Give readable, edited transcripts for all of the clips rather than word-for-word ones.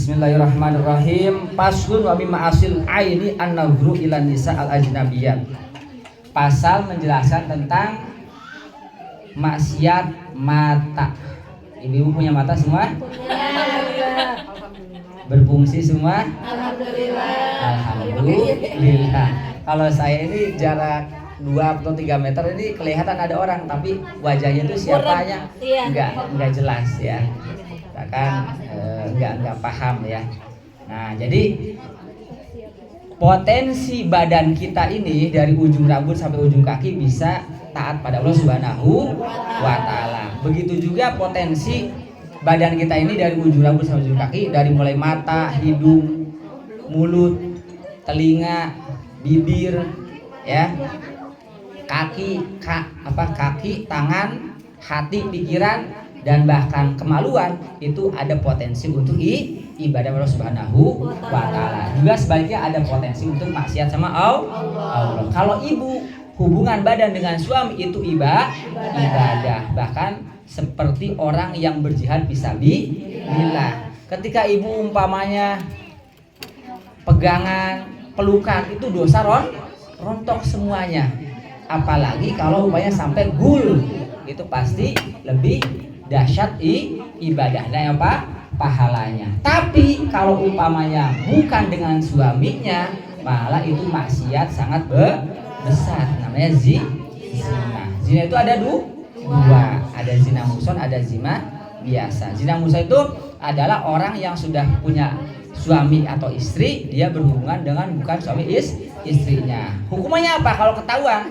Bismillahirrahmanirrahim. Faslun wa mimma asil aini an-nazru ila nisa al-ajnabiyat. Pasal menjelaskan tentang maksiat mata. Ibu-ibu punya mata semua? Berfungsi semua? Alhamdulillah. Kalau saya ini jarak 2 atau 3 meter ini kelihatan ada orang, tapi wajahnya itu siapanya enggak jelas ya. Kan enggak paham ya. Nah, jadi potensi badan kita ini dari ujung rambut sampai ujung kaki bisa taat pada Allah Subhanahu wa taala. Begitu juga potensi badan kita ini dari ujung rambut sampai ujung kaki, dari mulai mata, hidung, mulut, telinga, bibir, ya. Kaki, tangan, hati, pikiran, dan bahkan kemaluan itu ada potensi untuk ibadah Allah Subhanahu wa taala. Juga sebaliknya ada potensi untuk maksiat sama Allah. Kalau ibu hubungan badan dengan suami itu ibadah, bahkan seperti orang yang berjihad fisabilillah. Ketika ibu umpamanya pegangan, pelukan itu dosa rontok semuanya. Apalagi kalau umpamanya sampai gul, itu pasti lebih dahsyat ibadahnya pahalanya. Tapi kalau umpamanya bukan dengan suaminya, malah itu maksiat sangat besar, namanya zina. Zina itu ada dua, ada zina muhsan, ada zina biasa. Zina muhsan itu adalah orang yang sudah punya suami atau istri, dia berhubungan dengan bukan suami istrinya. Hukumannya apa? Kalau ketahuan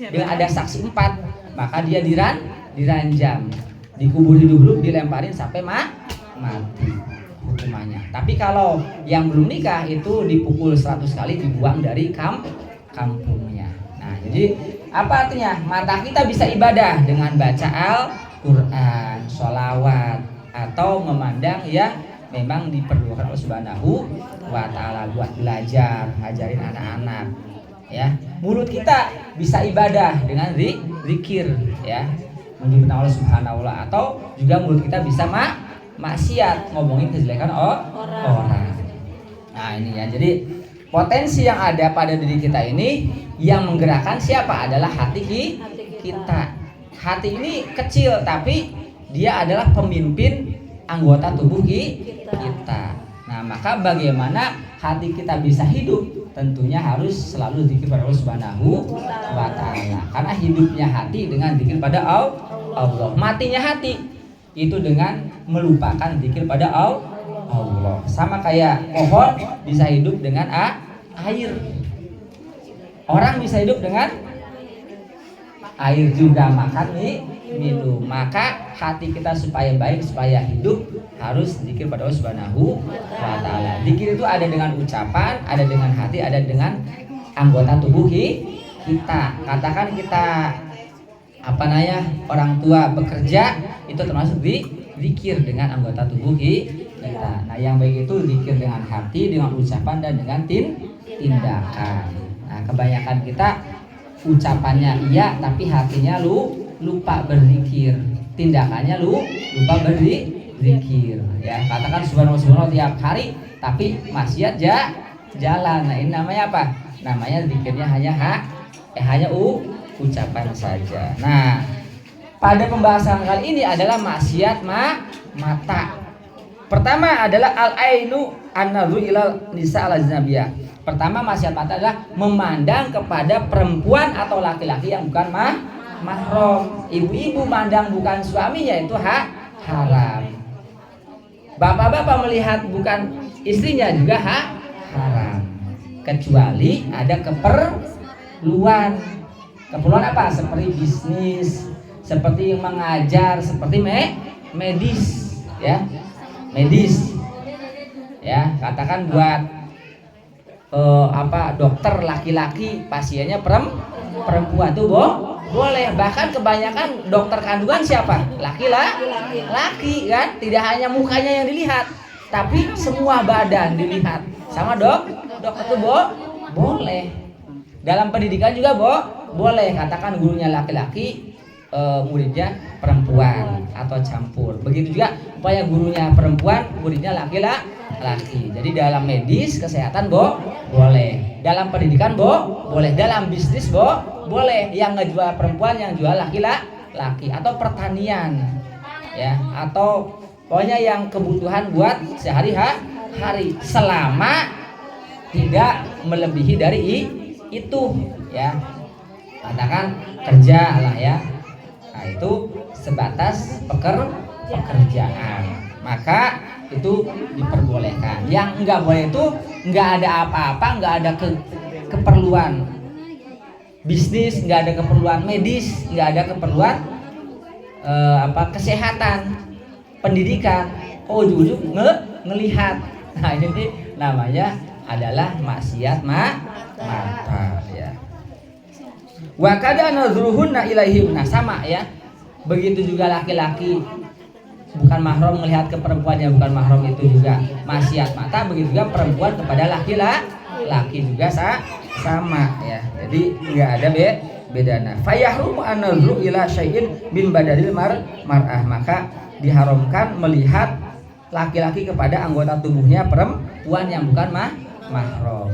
dengan ada saksi 4, maka dia diranjam, dikubur hidup, dilemparin sampai mati hukumannya. Tapi kalau yang belum nikah itu dipukul 100 kali, dibuang dari kampungnya. Nah, jadi apa artinya? Mata kita bisa ibadah dengan baca Al-Quran, sholawat, atau memandang ya memang diperlukan Allah Subhanahu wa taala buat belajar, ngajarin anak-anak ya. Mulut kita bisa ibadah dengan zikir ya, menyebut Allah Subhanahu wa taala, atau juga mulut kita bisa maksiat, ngomongin kejelekan orang. Nah, ini ya. Jadi potensi yang ada pada diri kita ini yang menggerakkan siapa? Adalah hati kita. Hati ini kecil tapi dia adalah pemimpin anggota tubuh kita. Nah, maka bagaimana hati kita bisa hidup? Tentunya harus selalu zikir pada Allah Subhanahu wa taala. Karena hidupnya hati dengan zikir pada Allah. Matinya hati itu dengan melupakan zikir pada Allah. Sama kayak pohon bisa hidup dengan air. Orang bisa hidup dengan air juga, makan minum. Maka hati kita supaya baik, supaya hidup, harus zikir pada Allah Subhanahu wa taala. Zikir itu ada dengan ucapan, ada dengan hati, ada dengan anggota tubuh kita. Katakan kita orang tua bekerja, itu termasuk zikir dengan anggota tubuh kita. Nah, yang baik itu zikir dengan hati, dengan ucapan, dan dengan tindakan. Nah, kebanyakan kita ucapannya iya tapi hatinya lupa berzikir, tindakannya lupa berzikir ya. Katakan subhanallah tiap hari tapi maksiat jalan. Nah, ini namanya apa? Namanya zikirnya hanya ucapan saja. Nah, pada pembahasan kali ini adalah maksiat mata. Pertama adalah al-ainu an-nadru ila nisa al-ajnabiyah. Pertama, maksiat mata adalah memandang kepada perempuan atau laki-laki yang bukan mahram. Ibu-ibu mandang bukan suaminya itu haram. Bapak-bapak melihat bukan istrinya juga haram. Kecuali ada keperluan. Keperluan apa? Seperti bisnis, seperti mengajar, seperti medis ya. Medis ya, katakan buat dokter laki-laki, pasiennya perempuan tuh boleh. Bahkan kebanyakan dokter kandungan siapa? Laki kan, tidak hanya mukanya yang dilihat tapi semua badan dilihat. Sama dokter tuh boleh. Dalam pendidikan juga boleh. Katakan gurunya laki-laki, muridnya perempuan atau campur. Begitu juga upaya gurunya perempuan, muridnya laki-laki. laki. Jadi dalam medis kesehatan boleh, dalam pendidikan boleh, dalam bisnis boleh. Yang ngejual perempuan, yang jual laki-laki, atau pertanian ya, atau pokoknya yang kebutuhan buat sehari-hari, selama tidak melebihi dari itu ya. Katakan kerja lah ya, nah itu sebatas pekerjaan, maka itu diperbolehkan. Yang enggak boleh itu enggak ada apa-apa, enggak ada keperluan bisnis, enggak ada keperluan medis, enggak ada keperluan kesehatan, pendidikan, ujug-ujug ngelihat. Nah ini namanya adalah maksiat mata ya. Wa kada nazruhunna ilaihim. Nah sama ya. Begitu juga laki-laki bukan mahram melihat ke perempuan yang bukan mahram, itu juga maksiat mata. Begitu juga perempuan kepada laki-laki juga sama ya. Jadi enggak ada bedana. Fayahrum an-nazru ila syai'in min badalil mar'ah. Maka diharamkan melihat laki-laki kepada anggota tubuhnya perempuan yang bukan mahram.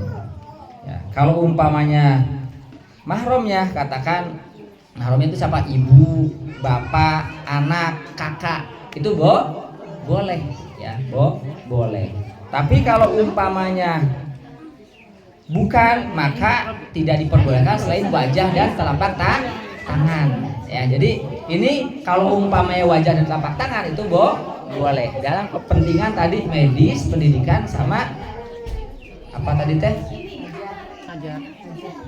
Ya, kalau umpamanya mahramnya, katakan mahramnya itu siapa? Ibu, bapak, anak, kakak, itu boleh ya, boleh. Tapi kalau umpamanya bukan, maka tidak diperbolehkan selain wajah dan telapak tangan ya. Jadi ini kalau umpamanya wajah dan telapak tangan itu boleh dalam kepentingan tadi medis, pendidikan, sama apa tadi teh?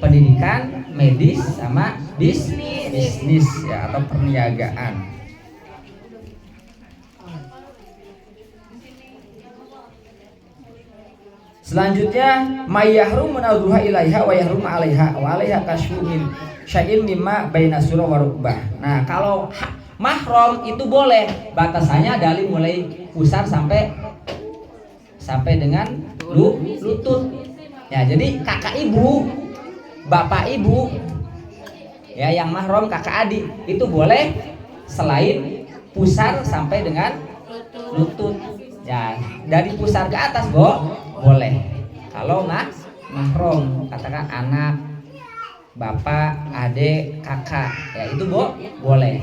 Pendidikan, medis, sama bisnis ya, atau perniagaan. Selanjutnya mayyahrum menadruha ilaiha wa yahrum 'alaiha wa 'alaiha kashfu min syai'in mimma baina surah wa rukbah. Nah, kalau mahram itu boleh, batasannya dari mulai pusar sampai dengan lutut. Ya, jadi kakak ibu, bapak ibu ya, yang mahram kakak adik itu boleh selain pusar sampai dengan lutut. Ya, dari pusar ke atas boleh. Kalau mahram, katakan anak, bapak, adik, kakak, ya itu boleh.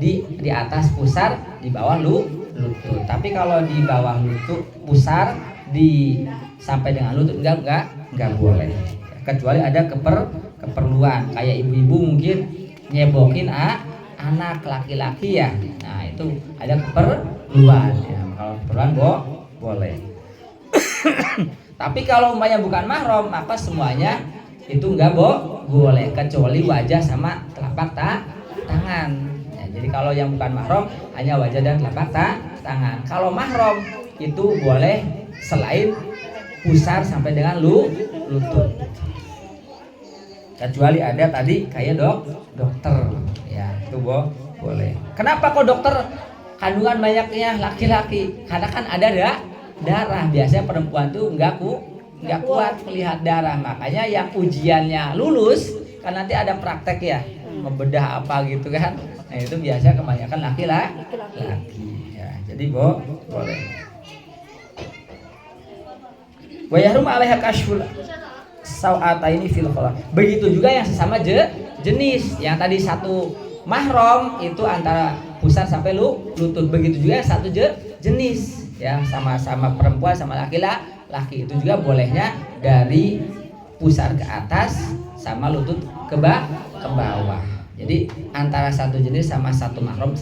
Di atas pusar, di bawah lutut. Tapi kalau di bawah lutut pusar sampai dengan lutut enggak boleh. Kecuali ada keperluan, kayak ibu-ibu mungkin nyebokin anak laki-laki ya. Nah, itu ada keperluan ya. Kalau keperluan boleh. Tapi kalau umpamanya bukan mahram, maka semuanya itu enggak boleh, kecuali wajah sama telapak tangan. Ya, jadi kalau yang bukan mahram hanya wajah dan telapak tangan. Kalau mahram itu boleh selain pusar sampai dengan lutut. Kecuali ada tadi kayak dokter ya, itu boleh. Kenapa kok dokter kandungan banyaknya laki-laki? Karena kan ada darah. Biasanya perempuan tuh nggak kuat melihat darah. Makanya yang ujiannya lulus kan nanti ada praktek ya, membedah apa gitu kan. Nah itu biasanya kebanyakan laki-laki ya. Jadi boleh. Wa yahrum 'alaiha kashful sawataini fil khala. Begitu juga yang sesama jenis. Yang tadi satu mahram itu antara pusar sampai lutut. Begitu juga yang satu jenis ya, sama-sama perempuan sama laki-laki, itu juga bolehnya dari pusar ke atas sama lutut ke bawah. Jadi antara satu jenis sama satu mahram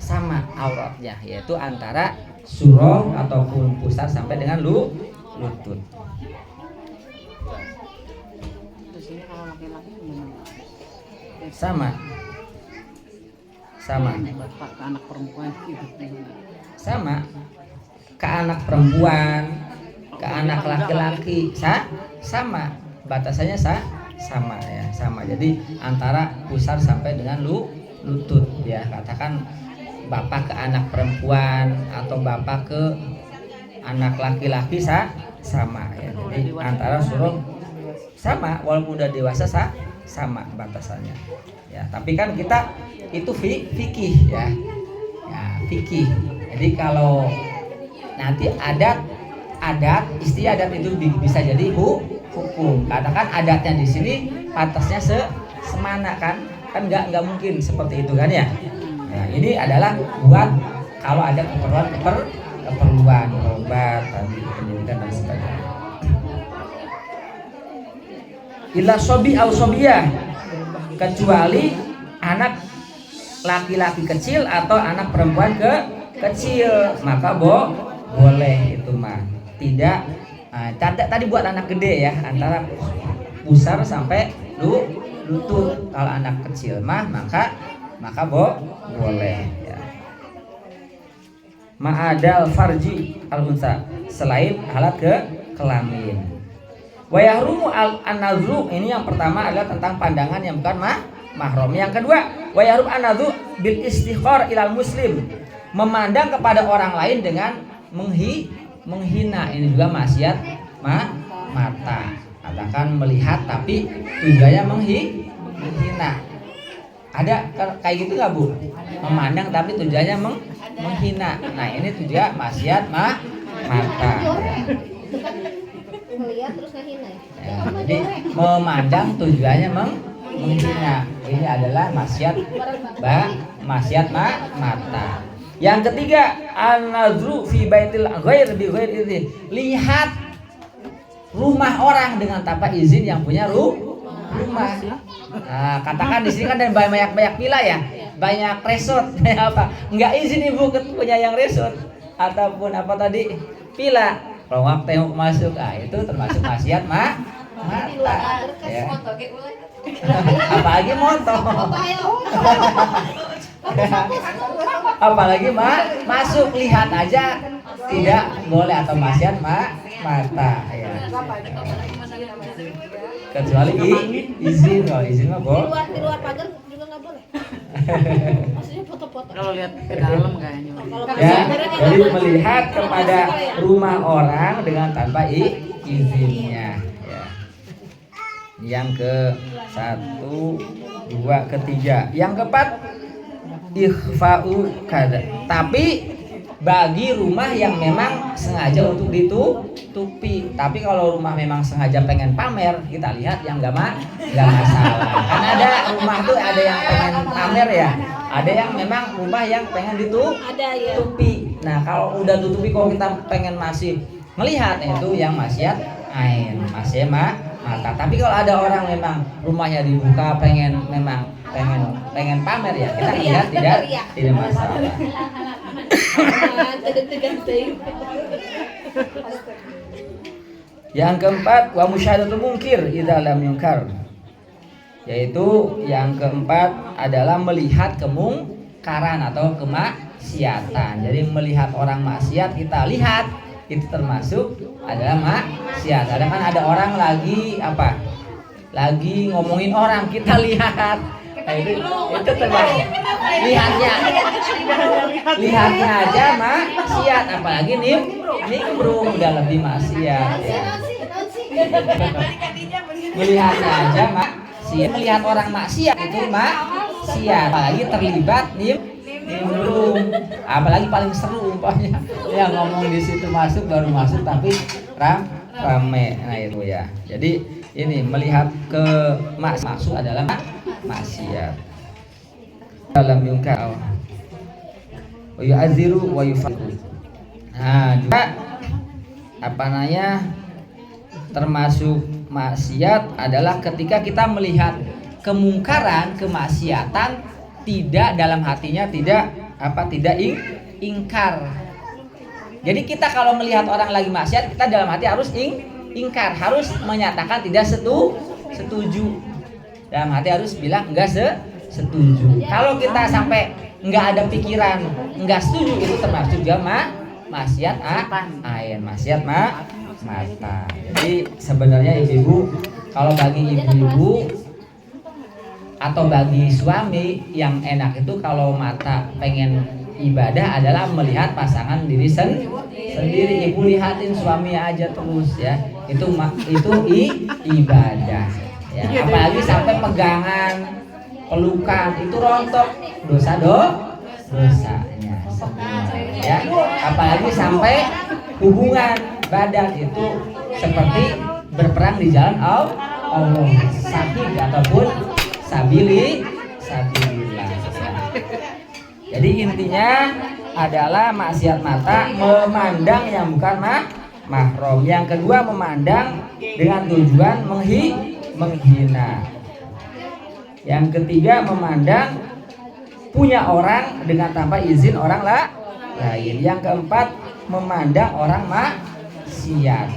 sama auratnya, yaitu antara surah ataupun pusar sampai dengan lutut. Sama anak perempuan sama ke anak perempuan, ke anak laki-laki sama, batasannya sama ya, sama. Jadi antara pusar sampai dengan lutut ya. Katakan bapak ke anak perempuan atau bapak ke anak laki-laki sama ya. Jadi antara suruh sama, walaupun udah dewasa sama batasannya ya. Tapi kan kita itu fikih ya, fikih. Jadi kalau nanti adat, istiadat itu bisa jadi hukum. Katakan adatnya di sini pantasnya semana kan nggak mungkin seperti itu kan ya. Nah, ini adalah buat kalau ada keperluan obat tadi pendidikan dan sebagainya. Illa sobi au sobiyah, kecuali anak laki-laki kecil atau anak perempuan kecil, maka boleh itu mah. Tidak tadi buat anak gede ya, antara pusar sampai lutut. Kalau anak kecil mah maka boleh ya. Ma'adal farji al-unsa, selain alat kelamin. Wa yahrumu an-nazru, ini yang pertama adalah tentang pandangan yang bukan mahram. Yang kedua, wa yahrum an-nazru bil istighfar ilal muslim, memandang kepada orang lain dengan menghina. Ini juga maksiat mata. Katakan melihat tapi tujuannya menghina. Ada kayak gitu nggak Bu? Memandang tapi tujuannya menghina. Nah ini juga maksiat mata. Melihat terus ngehina ya. Jadi memandang tujuannya menghina. Ini adalah maksiat mata. Yang ketiga, an-nazru fi baitil ghair bi ghair izin. Lihat rumah orang dengan tanpa izin yang punya rumah. Nah, katakan di sini kan ada banyak villa ya, banyak resort, apa? Enggak izin ibu punya yang resort ataupun apa tadi villa. Kalau nggak tengok masuk, itu termasuk maksiat mata. Ya. Apalagi motor. Apalagi masuk, lihat aja tidak boleh atau maksiat mata ya. Kecuali izin, kalau izin mah boleh. Di luar pagar juga nggak boleh. Maksudnya foto-foto. Kalau lihat ke dalam kayaknya. Ya, jadi melihat kepada rumah orang dengan tanpa izinnya. Ya. Yang ke 1, 2, ketiga. Yang keempat, ikhfa'u kada. Tapi bagi rumah yang memang sengaja untuk ditutupi. Tapi kalau rumah memang sengaja pengen pamer, kita lihat yang nggak masalah. Kan ada rumah tuh ada yang pengen pamer ya, ada yang memang rumah yang pengen ditutupi. Nah kalau udah tutupi, kalau kita pengen masih melihat, itu yang maksiat ain, maksiat mata. Tapi kalau ada orang memang rumahnya dibuka, pengen pamer ya, kita lihat tidak masalah. Yang keempat, wa musyahadatul munkir idza lam yunkar, yaitu yang keempat adalah melihat kemungkaran atau kemaksiatan. Jadi melihat orang maksiat kita lihat, itu termasuk adalah maksiat. Ada orang lagi lagi ngomongin orang, kita lihat. Nah, itu termasuk lihatnya aja maksiat, apalagi nimbrung udah lebih maksiat ya. Melihatnya aja maksiat, melihat orang maksiat itu maksiat, apalagi terlibat nimbrung, apalagi paling seru umpamanya yang ngomong di situ baru masuk tapi rame. Nah itu ya. Jadi ini melihat ke maksud adalah maksiat. Dalam yungka wa yu'adziru wa yufaqihu. Nah, juga termasuk maksiat adalah ketika kita melihat kemungkaran, kemaksiatan, tidak dalam hatinya tidak ingkar. Jadi kita kalau melihat orang lagi maksiat, kita dalam hati harus ingkar, harus menyatakan tidak setuju. Dalam hati harus bilang enggak setuju. Kalau kita sampai enggak ada pikiran enggak setuju, itu termasuk juga maksiat ain, maksiat mata. Jadi sebenarnya ibu-ibu, kalau bagi ibu-ibu atau bagi suami yang enak itu kalau mata pengen ibadah adalah melihat pasangan diri sendiri. Ibu lihatin suami aja terus ya. Itu ibadah. Ya, apalagi sampai pegangan, pelukan, itu rontok, dosa dosanya semua ya. Apalagi sampai hubungan badan itu seperti berperang di jalan Allah, sahid ataupun sabilillah. Jadi intinya adalah maksiat mata memandang yang bukan mahram. Yang kedua memandang dengan tujuan menghina. Yang ketiga memandang punya orang dengan tanpa izin orang lain. Yang keempat memandang orang maksiat.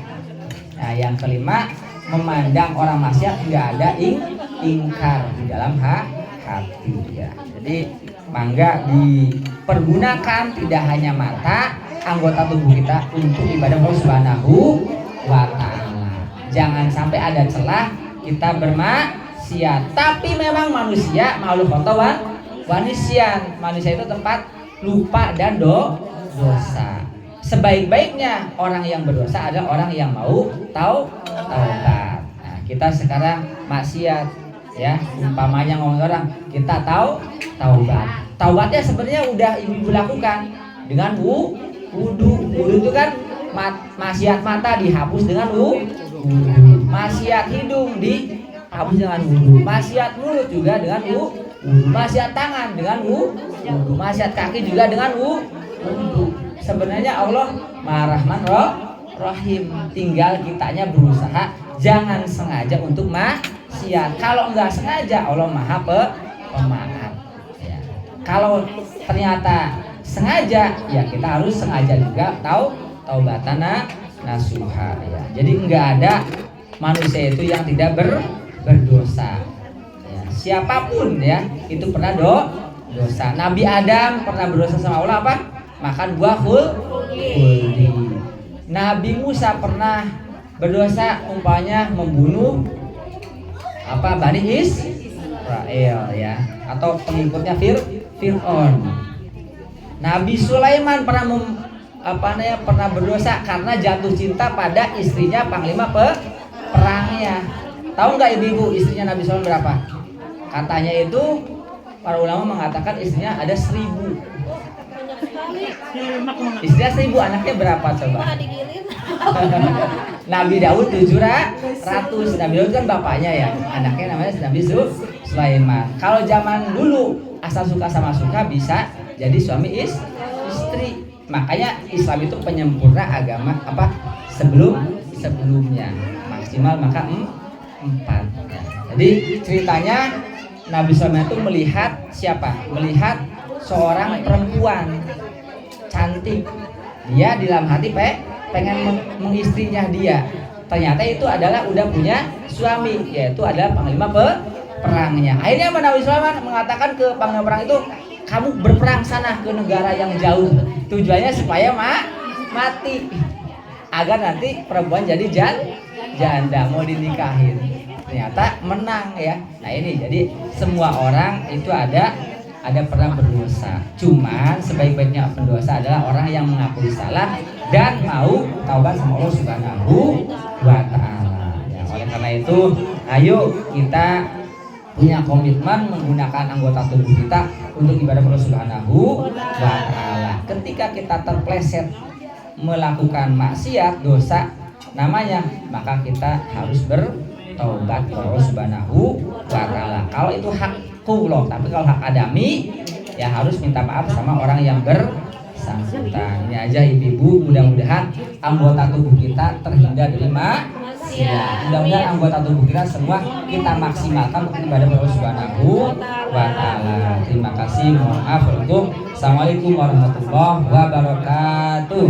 Nah, yang kelima memandang orang maksiat nggak ada ingkar di dalam hati ya. Jadi mangga dipergunakan tidak hanya mata, anggota tubuh kita untuk ibadah Allah Subhanahu wa taala. Jangan sampai ada celah kita bermaksiat. Tapi memang manusia makhluk khotawan wanisian. Manusia itu tempat lupa dan dosa. Sebaik-baiknya orang yang berdosa adalah orang yang mau taubat. Nah, kita sekarang maksiat ya, umpamanya ngomong orang, kita taubat. Taubatnya sebenarnya udah ibu lakukan dengan wudu. Wudu itu kan maksiat mata dihapus dengan wudu. Maksiat hidung dihapus dengan wudu. Maksiat mulut juga dengan wudu. Maksiat tangan dengan wudu. Maksiat kaki juga dengan wudu. Sebenarnya Allah Maha Rahman Rahim, tinggal kitanya berusaha jangan sengaja untuk maksiat. Kalau enggak sengaja Allah Maha Pemaaf ya. Kalau ternyata sengaja ya kita harus sengaja juga taubatan nasuha ya. Jadi enggak ada manusia itu yang tidak berdosa ya. Siapapun ya itu pernah dosa. Nabi Adam pernah berdosa sama Allah apa? Makan buah khuldi. Nabi Musa pernah berdosa umpamanya membunuh Bani Israel ya, atau pengikutnya Fir'aun. Nabi Sulaiman pernah pernah berdosa karena jatuh cinta pada istrinya panglima perangnya. Tahu nggak ibu-ibu istrinya Nabi Sulaiman berapa? Katanya itu para ulama mengatakan istrinya ada 1000. Istrinya 1000, anaknya berapa coba? Nabi Daud 700. Nabi Daud kan bapaknya ya, anaknya namanya Nabi Sulaiman. Kalau zaman dulu asal suka sama suka bisa jadi suami istri. Makanya Islam itu penyempurna agama sebelumnya maksimal maka 4. Jadi ceritanya Nabi Sulaiman itu melihat siapa? Melihat seorang perempuan cantik. Dia di dalam hati pengen mengistrinya dia. Ternyata itu adalah udah punya suami, yaitu adalah panglima perangnya. Akhirnya Nabi Sulaiman mengatakan ke panglima perang itu, kamu berperang sana ke negara yang jauh. Tujuannya supaya mati, agar nanti perempuan jadi janda mau dinikahin. Ternyata menang ya. Nah ini jadi semua orang itu ada pernah berdosa. Cuman sebaik-baiknya pendosa adalah orang yang mengakui salah dan mau taubat sama Allah Subhanahu wa taala. Ya, oleh karena itu, ayo kita punya komitmen menggunakan anggota tubuh kita untuk ibadah Allah Subhanahu wa taala. Ketika kita terpleset melakukan maksiat, dosa namanya, maka kita harus bertaubat kepada Allah Subhanahu wa taala. Kalau itu hak Allah, tapi kalau hak adami ya harus minta maaf sama orang yang bersangkutan. Ini aja ibu-ibu, mudah-mudahan anggota tubuh kita terhindar dari maksiat. Mudah-mudahan anggota tubuh kita semua kita maksimalkan untuk ibadah Allah Subhanahu wa taala. Terima kasih, mohon maaf. Assalamualaikum warahmatullahi wabarakatuh.